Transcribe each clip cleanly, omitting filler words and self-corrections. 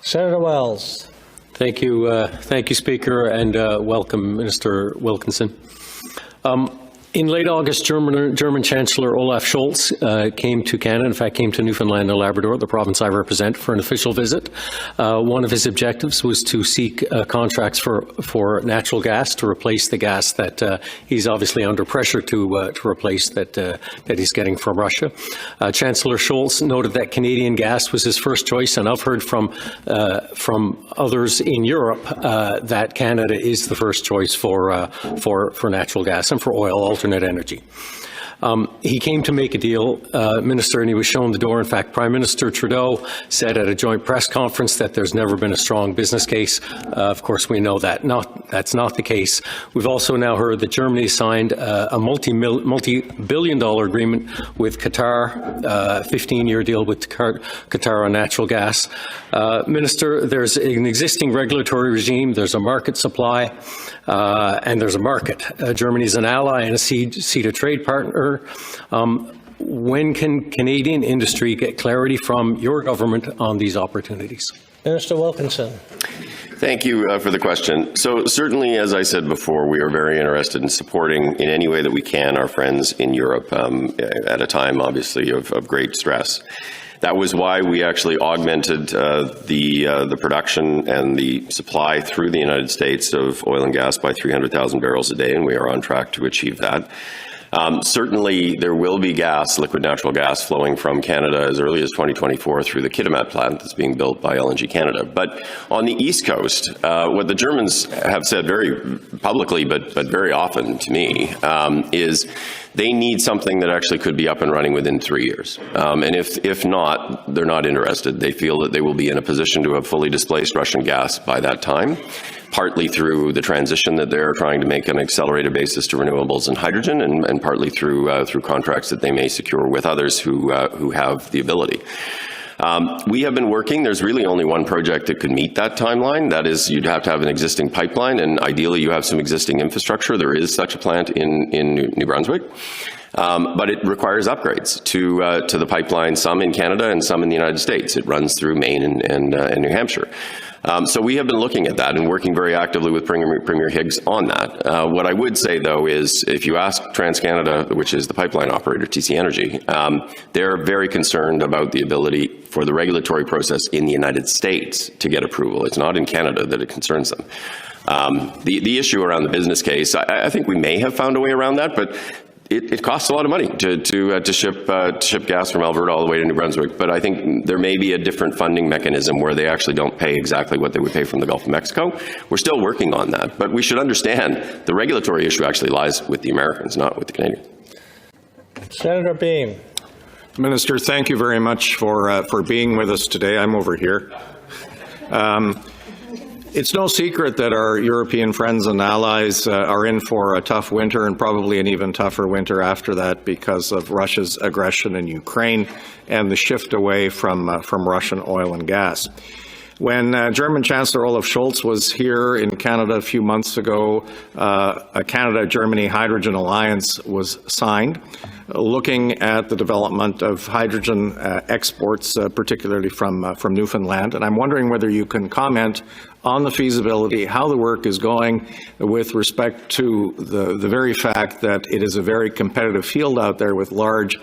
Senator Wells. Thank you, Speaker, and welcome, Minister Wilkinson. In late August, German Chancellor Olaf Scholz came to Canada, in fact came to Newfoundland and Labrador, the province I represent, for an official visit. One of his objectives was to seek contracts for natural gas to replace the gas that he's obviously under pressure to replace that he's getting from Russia. Chancellor Scholz noted that Canadian gas was his first choice, and I've heard from others in Europe that Canada is the first choice for natural gas and for oil, alternate energy. He came to make a deal, Minister, and he was shown the door. In fact, Prime Minister Trudeau said at a joint press conference that there's never been a strong business case. Of course, we know that that's not the case. We've also now heard that Germany signed a multi-billion-dollar agreement with Qatar, a 15-year deal with Qatar on natural gas. Minister, there's an existing regulatory regime, there's a market supply, and there's a market. Germany is an ally and a ceded trade partner. When can Canadian industry get clarity from your government on these opportunities? Minister Wilkinson. Thank you for the question. So certainly, as I said before, we are very interested in supporting in any way that we can our friends in Europe at a time, obviously, of great stress. That was why we actually augmented the production and the supply through the United States of oil and gas by 300,000 barrels a day, and we are on track to achieve that. Certainly, there will be gas, liquid natural gas, flowing from Canada as early as 2024 through the Kitimat plant that's being built by LNG Canada. But on the East Coast, what the Germans have said very publicly, but very often to me, is they need something that actually could be up and running within 3 years. And if not, they're not interested. They feel that they will be in a position to have fully displaced Russian gas by that time, partly through the transition that they're trying to make on an accelerated basis to renewables and hydrogen, and partly through contracts that they may secure with others who have the ability. We have been working. There's really only one project that could meet that timeline. That is, you'd have to have an existing pipeline, and ideally you have some existing infrastructure. There is such a plant in New Brunswick. But it requires upgrades to the pipeline, some in Canada and some in the United States. It runs through Maine and New Hampshire. So we have been looking at that and working very actively with Premier Higgs on that. What I would say, though, is if you ask TransCanada, which is the pipeline operator, TC Energy, they're very concerned about the ability for the regulatory process in the United States to get approval. It's not in Canada that it concerns them. The issue around the business case, I think we may have found a way around that, but it costs a lot of money to ship gas from Alberta all the way to New Brunswick, but I think there may be a different funding mechanism where they actually don't pay exactly what they would pay from the Gulf of Mexico. We're still working on that, but we should understand the regulatory issue actually lies with the Americans, not with the Canadians. Senator Beam. Minister, thank you very much for being with us today. I'm over here. It's no secret that our European friends and allies are in for a tough winter, and probably an even tougher winter after that because of Russia's aggression in Ukraine and the shift away from Russian oil and gas. When German Chancellor Olaf Scholz was here in Canada a few months ago, a Canada-Germany hydrogen alliance was signed, looking at the development of hydrogen exports, particularly from Newfoundland. And I'm wondering whether you can comment on the feasibility, how the work is going with respect to the very fact that it is a very competitive field out there with large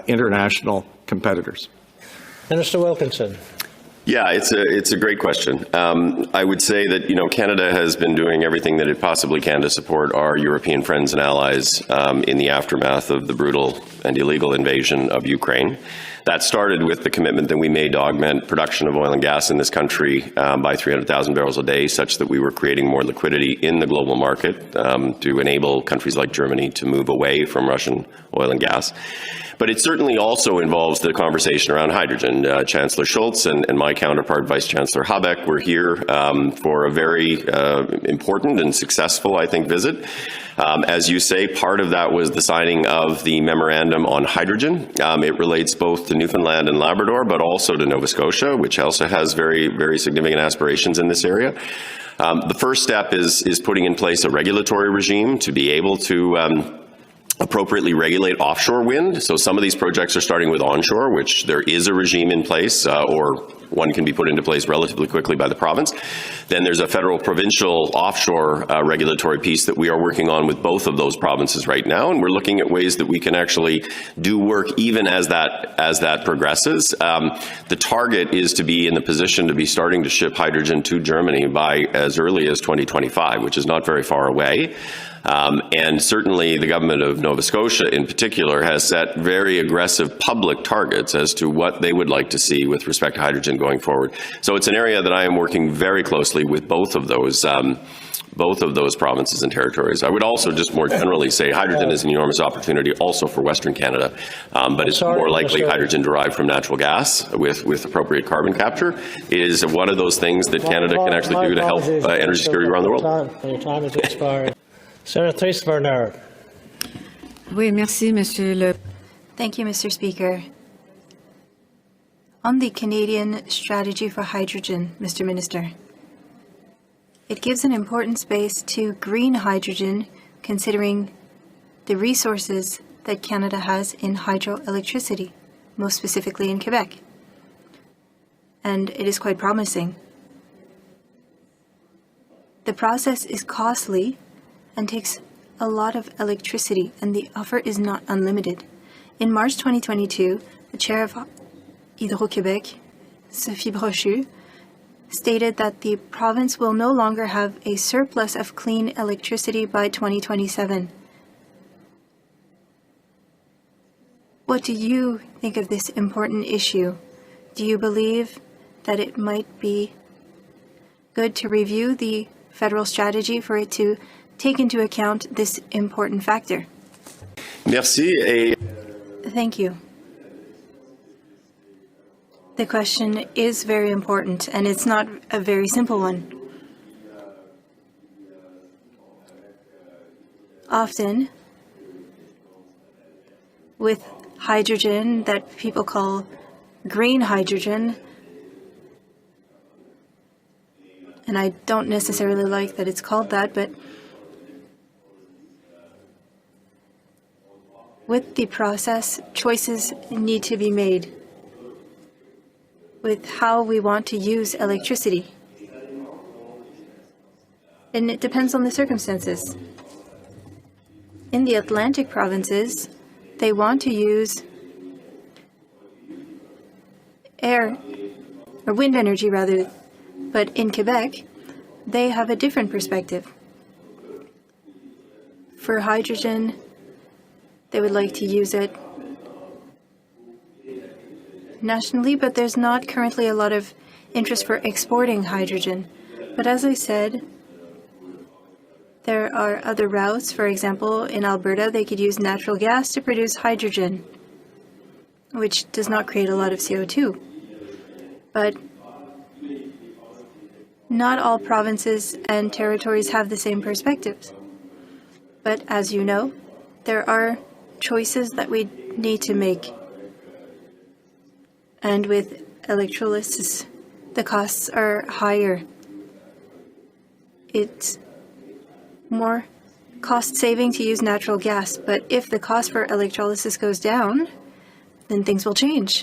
international competitors. Minister Wilkinson. Yeah, it's a great question. I would say that, Canada has been doing everything that it possibly can to support our European friends and allies in the aftermath of the brutal and illegal invasion of Ukraine. That started with the commitment that we made to augment production of oil and gas in this country by 300,000 barrels a day, such that we were creating more liquidity in the global market to enable countries like Germany to move away from Russian oil and gas. But it certainly also involves the conversation around hydrogen. Chancellor Scholz and my counterpart, Vice Chancellor Habeck, were here for a very important and successful, I think, visit. As you say, part of that was the signing of the memorandum on hydrogen. It relates both to Newfoundland and Labrador, but also to Nova Scotia, which also has very, very significant aspirations in this area. The first step is putting in place a regulatory regime to be able to appropriately regulate offshore wind. So some of these projects are starting with onshore, which there is a regime in place, or one can be put into place relatively quickly by the province. Then there's a federal provincial offshore regulatory piece that we are working on with both of those provinces right now, and we're looking at ways that we can actually do work even as that progresses. The target is to be in the position to be starting to ship hydrogen to Germany by as early as 2025, which is not very far away. And certainly the government of Nova Scotia in particular has set very aggressive public targets as to what they would like to see with respect to hydrogen going forward. So it's an area that I am working very closely with both of those provinces and territories. I would also just more generally say hydrogen is an enormous opportunity also for Western Canada, but it's more likely hydrogen derived from natural gas with appropriate carbon capture is one of those things that Canada can actually do to help energy security around the world. Your time is expiring. Senator Bernard. Oui, merci, Monsieur le. Thank you, Mr. Speaker. On the Canadian strategy for hydrogen, Mr. Minister, it gives an important space to green hydrogen, considering the resources that Canada has in hydroelectricity, most specifically in Quebec. And it is quite promising. The process is costly and takes a lot of electricity, and the offer is not unlimited. In March 2022, the chair of Hydro-Québec, Sophie Brochu, stated that the province will no longer have a surplus of clean electricity by 2027. What do you think of this important issue? Do you believe that it might be good to review the federal strategy for it to take into account this important factor? Merci. Thank you. The question is very important, and it's not a very simple one. Often, with hydrogen that people call green hydrogen, and I don't necessarily like that it's called that, but with the process, choices need to be made with how we want to use electricity. And it depends on the circumstances. In the Atlantic provinces, they want to use air, or wind energy rather, but in Quebec, they have a different perspective. For hydrogen, they would like to use it nationally, but there's not currently a lot of interest for exporting hydrogen. But as I said, there are other routes. For example, in Alberta, they could use natural gas to produce hydrogen, which does not create a lot of CO2. But not all provinces and territories have the same perspectives. But as you know, there are choices that we need to make. And with electrolysis, the costs are higher. It's more cost-saving to use natural gas, but if the cost for electrolysis goes down, then things will change.